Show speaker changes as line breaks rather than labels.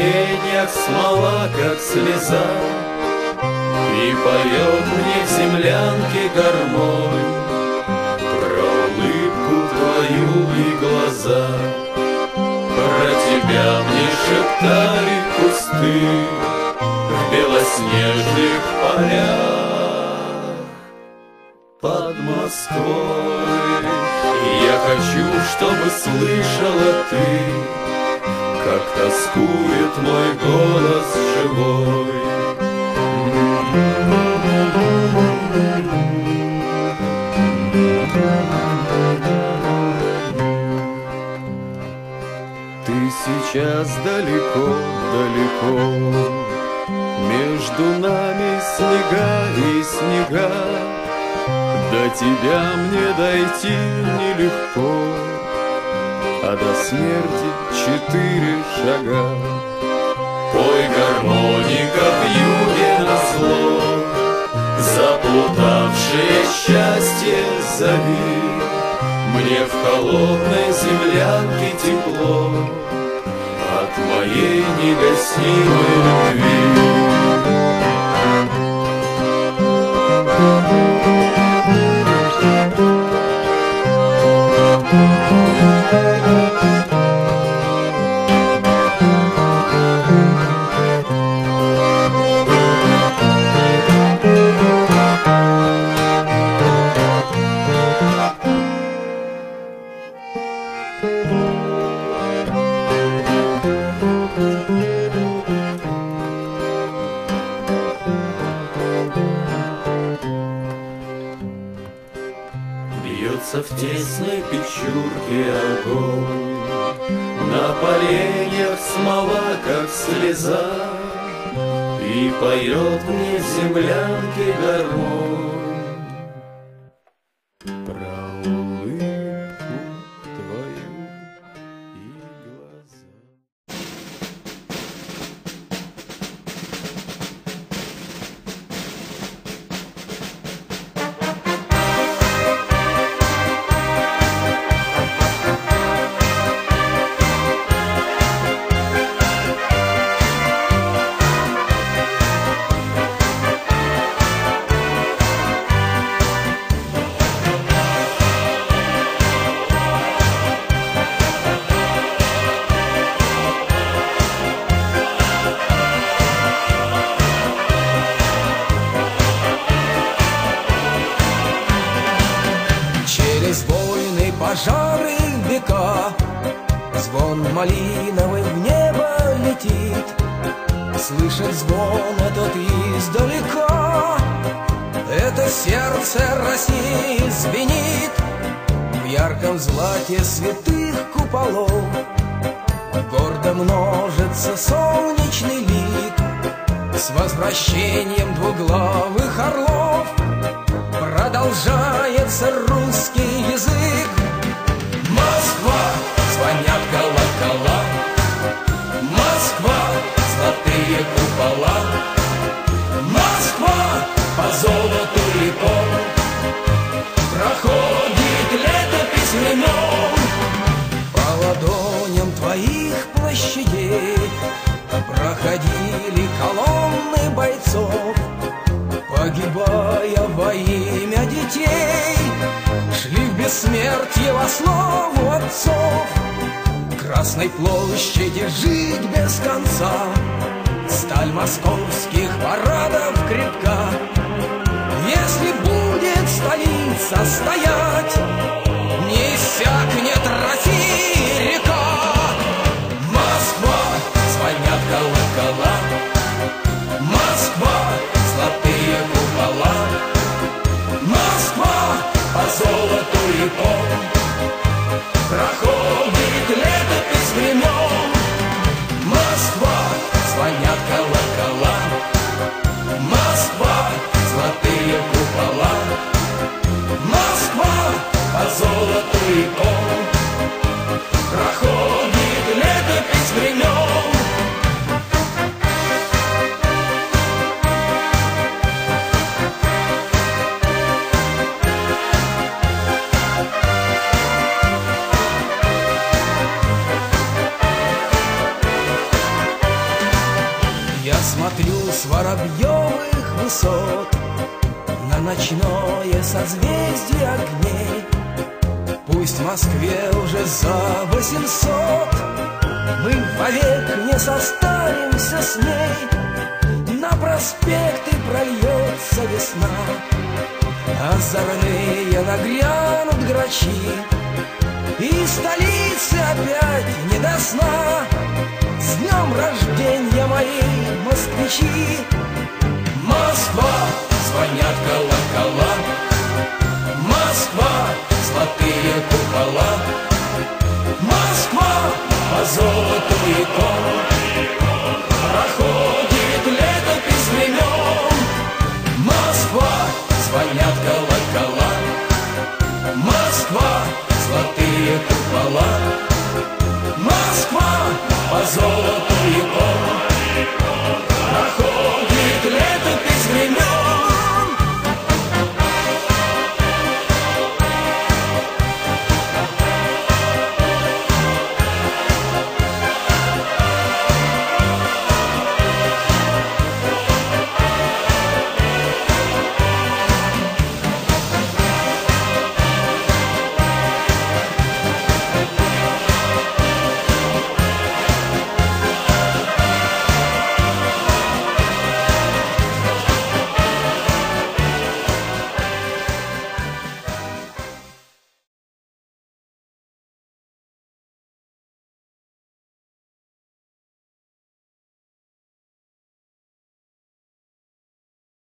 поленьях смола, как слеза, и поет мне в землянке гармонь про улыбку твою и глаза. Про тебя мне шептали кусты в белоснежных полях под Москвой. И я хочу, чтобы слышала ты, как тоскует мой голос живой. Ты сейчас далеко-далеко, между нами снега и снега. До тебя мне дойти нелегко, а до смерти 4 шага. Пой, гармоника, в юге назло, заплутавшее счастье зови. Мне в холодной землянке тепло от моей негасимой любви. Бьется в тесной печурке огонь, на поленьях смола, как слеза, и поет мне в землянке гармонь про улыбку твою и глаза.
Через войны, пожары, века звон малиновый в небо летит. Слышать звон этот издалека, это сердце России звенит. В ярком злате святых куполов гордо множится солнечный лик. С возвращением двуглавых орлов продолжается русский язык. Москва, звонят колокола, Москва, золотые купола, Москва, по золоту реком проходит летопись времен. По ладоням твоих площадей проходили колонны бойцов, погибая во имя детей, шли в бессмертие во славу отцов. Красной площади жить без конца, сталь московских парадов крепка. Если будет столица стоять, не иссякнет России река. Москва, звонят колокола, Москва, золотые купола, Москва, по золоту реком проходит летопись времен. Москва, звонят колокола, Москва, золотые купола, Москва, по золоту реком
Смотрю с воробьевых высот на ночное созвездие огней. Пусть в Москве уже за 800, мы вовек не состаримся с ней. На проспекты прольется весна, озорные нагрянут грачи, и столице опять не до сна. С днем рождения, мои москвичи!
Москва, звонят колокола, Москва, золотые купола, Москва, по золоту икон. Проходит летопись времен. Москва, звонят колокола, Москва, золотые купола, Москва, по золоту